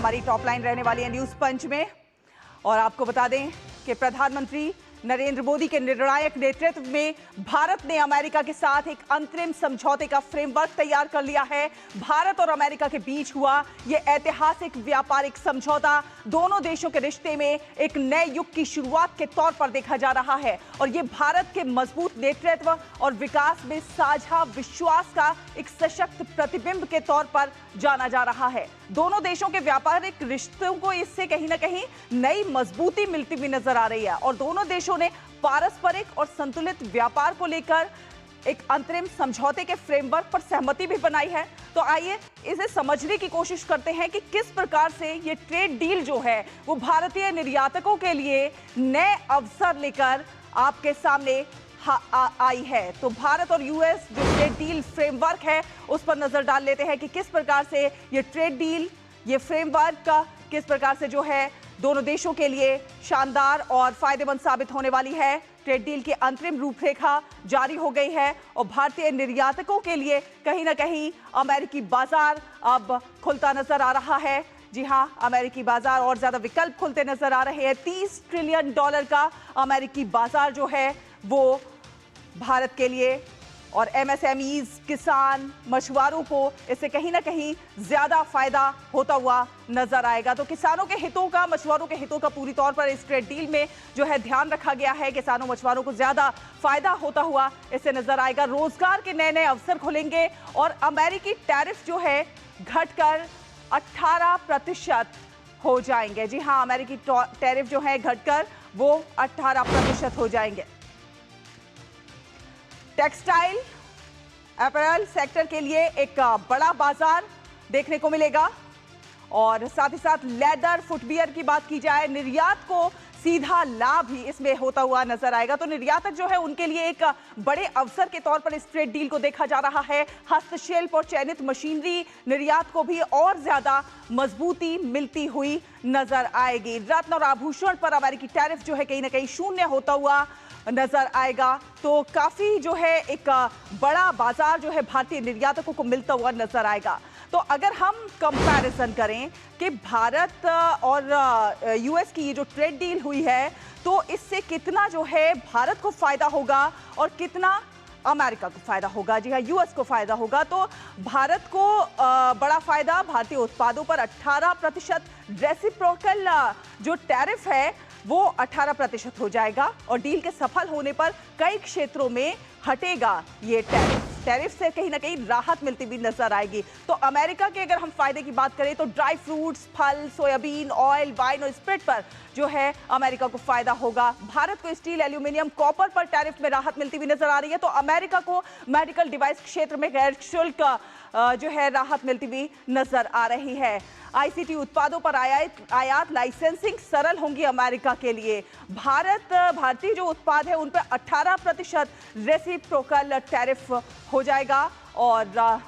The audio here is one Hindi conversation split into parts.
हमारी टॉप लाइन रहने वाली है न्यूज पंच में। और आपको बता दें कि प्रधानमंत्री नरेंद्र मोदी के निर्णायक नेतृत्व में भारत ने अमेरिका के साथ एक अंतरिम समझौते का फ्रेमवर्क तैयार कर लिया है। भारत और अमेरिका के बीच हुआ यह ऐतिहासिक व्यापारिक समझौता दोनों देशों के रिश्ते में एक नए युग की शुरुआत के तौर पर देखा जा रहा है और यह भारत के मजबूत नेतृत्व और विकास में साझा विश्वास का एक सशक्त प्रतिबिंब के तौर पर जाना जा रहा है। दोनों देशों के व्यापारिक रिश्तों को इससे कहीं ना कहीं नई मजबूती मिलती हुई नजर आ रही है और दोनों देशों ने पारस्परिक और संतुलित व्यापार को लेकर एक अंतरिम समझौते के फ्रेमवर्क पर सहमति भी बनाई है। तो आइए इसे समझने की कोशिश करते हैं कि किस प्रकार से ये ट्रेड डील जो है वो भारतीय निर्यातकों के लिए नए अवसर लेकर आपके सामने आई है। तो भारत और यूएस जो ट्रेड डील फ्रेमवर्क है उस पर नजर डाल लेते हैं कि किस प्रकार से ये ट्रेड डील, ये फ्रेमवर्क का किस प्रकार से जो है दोनों देशों के लिए शानदार और फायदेमंद साबित होने वाली है। ट्रेड डील की अंतरिम रूपरेखा जारी हो गई है और भारतीय निर्यातकों के लिए कहीं ना कहीं अमेरिकी बाजार अब खुलता नजर आ रहा है। जी हां, अमेरिकी बाजार और ज्यादा विकल्प खुलते नजर आ रहे हैं। $30 ट्रिलियन का अमेरिकी बाजार जो है वो भारत के लिए और एमएसएमईज, किसान, मछुआरों को इससे कहीं ना कहीं ज्यादा फायदा होता हुआ नजर आएगा। तो किसानों के हितों का, मछुआरों के हितों का पूरी तौर पर इस ट्रेड डील में जो है ध्यान रखा गया है। किसानों, मछुआरों को ज्यादा फायदा होता हुआ इससे नजर आएगा। रोजगार के नए नए अवसर खुलेंगे और अमेरिकी टैरिफ जो है घटकर 18% हो जाएंगे। जी हाँ, अमेरिकी टैरिफ जो है घटकर वो 18% हो जाएंगे। टेक्सटाइल अपैरल सेक्टर के लिए एक बड़ा बाजार देखने को मिलेगा और साथ ही साथ लेदर, फुटवियर की बात की जाए, निर्यात को सीधा लाभ ही इसमें होता हुआ नजर आएगा। तो निर्यातक जो है उनके लिए एक बड़े अवसर के तौर पर इस ट्रेड डील को देखा जा रहा है। हस्तशिल्प और चयनित मशीनरी निर्यात को भी और ज्यादा मजबूती मिलती हुई नजर आएगी। रत्न और आभूषण पर अमेरिकी टैरिफ जो है कहीं ना कहीं शून्य होता हुआ नजर आएगा। तो काफी जो है एक बड़ा बाजार जो है भारतीय निर्यातकों को मिलता हुआ नजर आएगा। तो अगर हम कंपैरिजन करें कि भारत और यूएस की ये जो ट्रेड डील हुई है तो इससे कितना जो है भारत को फायदा होगा और कितना अमेरिका को फायदा होगा। जी हाँ, यूएस को फायदा होगा। तो भारत को बड़ा फायदा, भारतीय उत्पादों पर 18% रेसिप्रोकल जो टैरिफ है वो 18% हो जाएगा और डील के सफल होने पर कई क्षेत्रों में हटेगा ये टैरिफ से कहीं ना कहीं राहत मिलती भी नजर आएगी। तो अमेरिका के अगर हम फायदे की बात करें तो ड्राई फ्रूट्स, फल, सोयाबीन, ऑयल, वाइन और स्प्रिट पर जो है अमेरिका को फायदा होगा। भारत को स्टील, एल्यूमिनियम, कॉपर पर टैरिफ में राहत मिलती हुई नजर आ रही है। तो अमेरिका को मेडिकल डिवाइस क्षेत्र में गैर शुल्क जो है राहत मिलती हुई नजर आ रही है। आईसीटी उत्पादों पर आयात लाइसेंसिंग सरल होंगी अमेरिका के लिए। भारतीय जो उत्पाद है उन पर 18% रेसिप्रोकल टैरिफ हो जाएगा और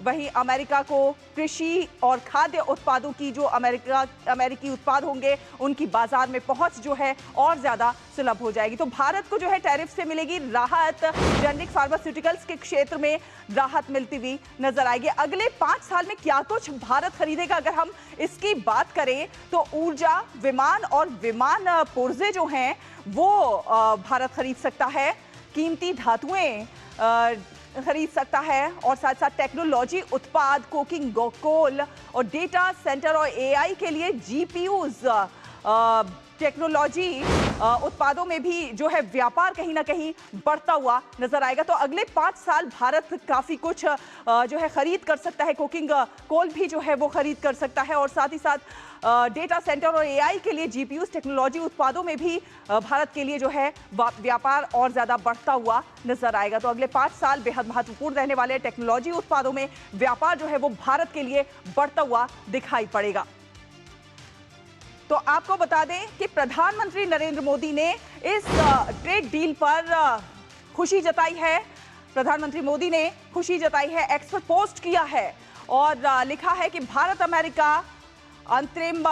वहीं अमेरिका को कृषि और खाद्य उत्पादों की जो अमेरिकी उत्पाद होंगे उनकी बाजार में पहुंच जो है और ज्यादा सुलभ हो जाएगी। तो भारत को जो है टैरिफ से मिलेगी राहत, जेनेरिक फार्मास्यूटिकल्स के क्षेत्र में राहत मिलती हुई नजर आएगी। अगले 5 साल में क्या कुछ भारत खरीदेगा, अगर हम इसकी बात करें तो ऊर्जा, विमान और विमान पुर्जे जो हैं वो भारत खरीद सकता है। कीमती धातुएं खरीद सकता है और साथ साथ टेक्नोलॉजी उत्पाद, कोकिंग कोल और डेटा सेंटर और एआई के लिए जीपीयूज, टेक्नोलॉजी उत्पादों में भी जो है व्यापार कहीं ना कहीं बढ़ता हुआ नजर आएगा। तो अगले 5 साल भारत काफी कुछ जो है खरीद कर सकता है। कोकिंग कोल भी जो है वो खरीद कर सकता है और साथ ही साथ डेटा सेंटर और एआई के लिए जीपीयूज, टेक्नोलॉजी उत्पादों में भी भारत के लिए जो है व्यापार और ज्यादा बढ़ता हुआ नजर आएगा। तो अगले 5 साल बेहद महत्वपूर्ण रहने वाले टेक्नोलॉजी उत्पादों में व्यापार जो है वो भारत के लिए बढ़ता हुआ दिखाई पड़ेगा। तो आपको बता दें कि प्रधानमंत्री नरेंद्र मोदी ने इस ट्रेड डील पर खुशी जताई है। प्रधानमंत्री मोदी ने खुशी जताई है, एक्स पर पोस्ट किया है और लिखा है कि भारत अमेरिका अंतरिम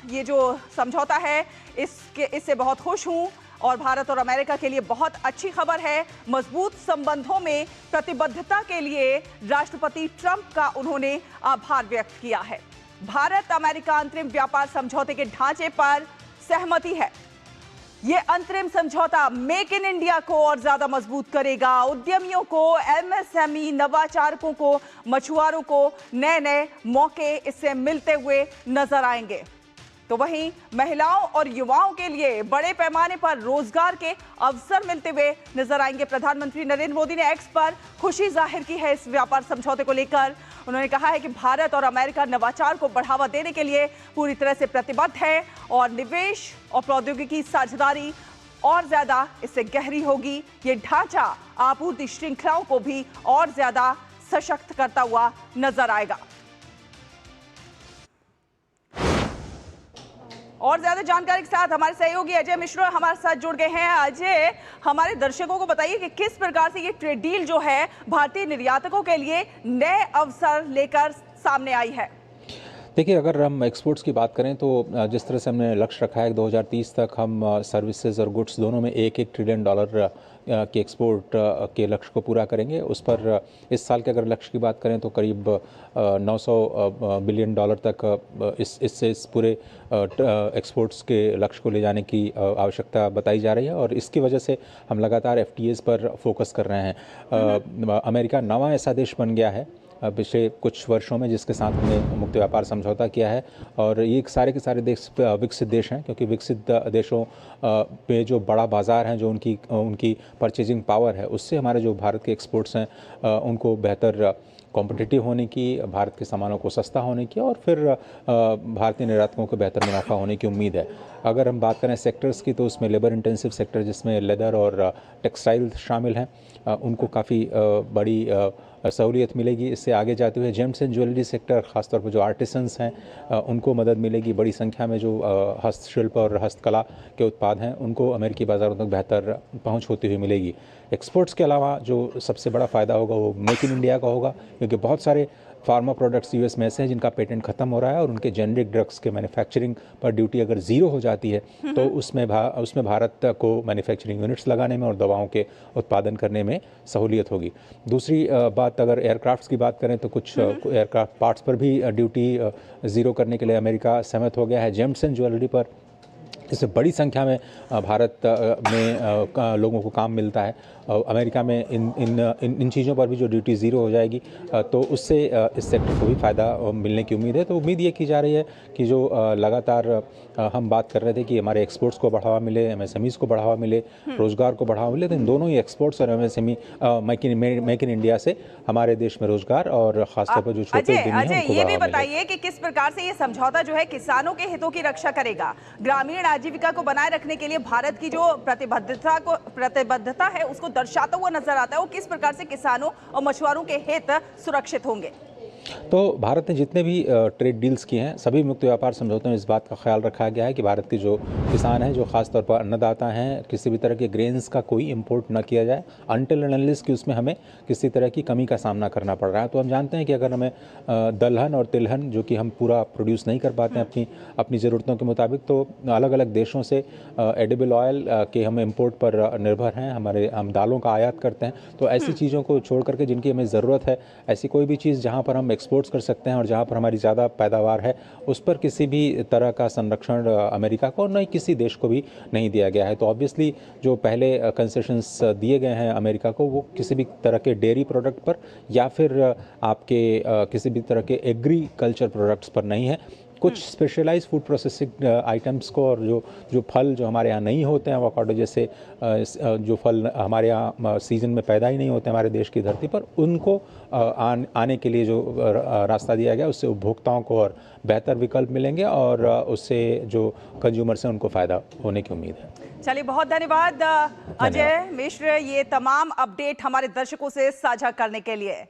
ये जो समझौता है इससे बहुत खुश हूं और भारत और अमेरिका के लिए बहुत अच्छी खबर है। मजबूत संबंधों में प्रतिबद्धता के लिए राष्ट्रपति ट्रंप का उन्होंने आभार व्यक्त किया है। भारत अमेरिका अंतरिम व्यापार समझौते के ढांचे पर सहमति है। यह अंतरिम समझौता मेक इन इंडिया को और ज्यादा मजबूत करेगा। उद्यमियों को, एमएसएमई, नवाचारकों को, मछुआरों को नए नए मौके इससे मिलते हुए नजर आएंगे। तो वहीं महिलाओं और युवाओं के लिए बड़े पैमाने पर रोजगार के अवसर मिलते हुए नजर आएंगे। प्रधानमंत्री नरेंद्र मोदी ने एक्स पर खुशी जाहिर की है इस व्यापार समझौते को लेकर। उन्होंने कहा है कि भारत और अमेरिका नवाचार को बढ़ावा देने के लिए पूरी तरह से प्रतिबद्ध है और निवेश और प्रौद्योगिकी साझेदारी और ज्यादा इससे गहरी होगी। ये ढांचा आपूर्ति श्रृंखलाओं को भी और ज्यादा सशक्त करता हुआ नजर आएगा। और ज्यादा जानकारी के साथ हमारे सहयोगी अजय मिश्रा हमारे साथ जुड़ गए हैं। अजय, हमारे दर्शकों को बताइए कि किस प्रकार से ये ट्रेड डील जो है भारतीय निर्यातकों के लिए नए अवसर लेकर सामने आई है। देखिए, अगर हम एक्सपोर्ट्स की बात करें तो जिस तरह से हमने लक्ष्य रखा है कि 2030 तक हम सर्विसेज और गुड्स दोनों में $1 ट्रिलियन के एक्सपोर्ट के लक्ष्य को पूरा करेंगे। उस पर इस साल के अगर लक्ष्य की बात करें तो करीब $900 बिलियन तक इस पूरे एक्सपोर्ट्स के लक्ष्य को ले जाने की आवश्यकता बताई जा रही है और इसकी वजह से हम लगातार FTAs पर फोकस कर रहे हैं। अमेरिका नवा ऐसा देश बन गया है पिछले कुछ वर्षों में जिसके साथ हमने मुक्त व्यापार समझौता किया है और ये सारे के सारे देश विकसित देश हैं, क्योंकि विकसित देशों पे जो बड़ा बाज़ार हैं, जो उनकी परचेजिंग पावर है, उससे हमारे जो भारत के एक्सपोर्ट्स हैं उनको बेहतर कॉम्पिटिटिव होने की, भारत के सामानों को सस्ता होने की और फिर भारतीय निर्यातकों को बेहतर मुनाफा होने की उम्मीद है। अगर हम बात करें सेक्टर्स की तो उसमें लेबर इंटेंसिव सेक्टर जिसमें लेदर और टेक्सटाइल शामिल हैं, उनको काफ़ी बड़ी सहूलियत मिलेगी। इससे आगे जाते हुए जेम्स एंड ज्वेलरी सेक्टर, ख़ासतौर पर जो आर्टिसंस हैं उनको मदद मिलेगी। बड़ी संख्या में जो हस्तशिल्प और हस्तकला के उत्पाद हैं उनको अमेरिकी बाज़ारों तक बेहतर पहुंच होती हुई मिलेगी। एक्सपोर्ट्स के अलावा जो सबसे बड़ा फ़ायदा होगा वो मेक इन इंडिया का होगा, क्योंकि बहुत सारे फार्मा प्रोडक्ट्स यूएस में ऐसे हैं जिनका पेटेंट खत्म हो रहा है और उनके जेनरिक ड्रग्स के मैन्युफैक्चरिंग पर ड्यूटी अगर ज़ीरो हो जाती है तो उसमें भारत को मैन्युफैक्चरिंग यूनिट्स लगाने में और दवाओं के उत्पादन करने में सहूलियत होगी। दूसरी बात, अगर एयरक्राफ्ट्स की बात करें तो कुछ एयरक्राफ्ट पार्ट्स पर भी ड्यूटी ज़ीरो करने के लिए अमेरिका सहमत हो गया है। जेम्स एंड ज्वेलरी पर इससे बड़ी संख्या में भारत में लोगों को काम मिलता है। अमेरिका में इन चीज़ों पर भी जो ड्यूटी ज़ीरो हो जाएगी तो उससे इस सेक्टर को भी फ़ायदा मिलने की उम्मीद है। तो उम्मीद ये की जा रही है कि जो लगातार हम बात कर रहे थे कि हमारे एक्सपोर्ट्स को बढ़ावा मिले, MSMEs को बढ़ावा मिले, रोज़गार को बढ़ावा मिले, तो इन दोनों ही एक्सपोर्ट्स और MSME मेक इन इंडिया से हमारे देश में रोज़गार और ख़ासतौर पर जो छोटे उद्यमी हैं उनको ये भी बताइए कि किस प्रकार से ये समझौता जो है किसानों के हितों की रक्षा करेगा। ग्रामीण आजीविका को बनाए रखने के लिए भारत की जो प्रतिबद्धता है उसको दर्शाता हुआ नजर आता है। वो किस प्रकार से किसानों और मछुआरों के हित सुरक्षित होंगे? तो भारत ने जितने भी ट्रेड डील्स किए हैं सभी मुक्त व्यापार समझौतों में इस बात का ख्याल रखा गया है कि भारत के जो किसान हैं, जो खासतौर पर अन्नदाता हैं, किसी भी तरह के ग्रेन्स का कोई इंपोर्ट न किया जाए अनटिल एंड अनलेस कि उसमें हमें किसी तरह की कमी का सामना करना पड़ रहा है। तो हम जानते हैं कि अगर हमें दलहन और तिलहन जो कि हम पूरा प्रोड्यूस नहीं कर पाते हैं अपनी ज़रूरतों के मुताबिक, तो अलग अलग देशों से एडिबल ऑयल के हम इम्पोर्ट पर निर्भर हैं, हम दालों का आयात करते हैं। तो ऐसी चीज़ों को छोड़ करके जिनकी हमें ज़रूरत है, ऐसी कोई भी चीज़ जहाँ पर हम एक्सपोर्ट्स कर सकते हैं और जहाँ पर हमारी ज़्यादा पैदावार है, उस पर किसी भी तरह का संरक्षण अमेरिका को न ही किसी देश को भी नहीं दिया गया है। तो ऑब्वियसली जो पहले कंसेशंस दिए गए हैं अमेरिका को, वो किसी भी तरह के डेयरी प्रोडक्ट पर या फिर आपके किसी भी तरह के एग्रीकल्चर प्रोडक्ट्स पर नहीं है। कुछ स्पेशलाइज्ड फूड प्रोसेसिंग आइटम्स को और जो फल जो हमारे यहाँ नहीं होते हैं, एवोकाडो जैसे जो फल हमारे यहाँ सीज़न में पैदा ही नहीं होते हमारे देश की धरती पर, उनको आने के लिए जो रास्ता दिया गया उससे उपभोक्ताओं को और बेहतर विकल्प मिलेंगे और उससे जो कंज्यूमर्स हैं उनको फ़ायदा होने की उम्मीद है। चलिए, बहुत धन्यवाद अजय मिश्र, ये तमाम अपडेट हमारे दर्शकों से साझा करने के लिए।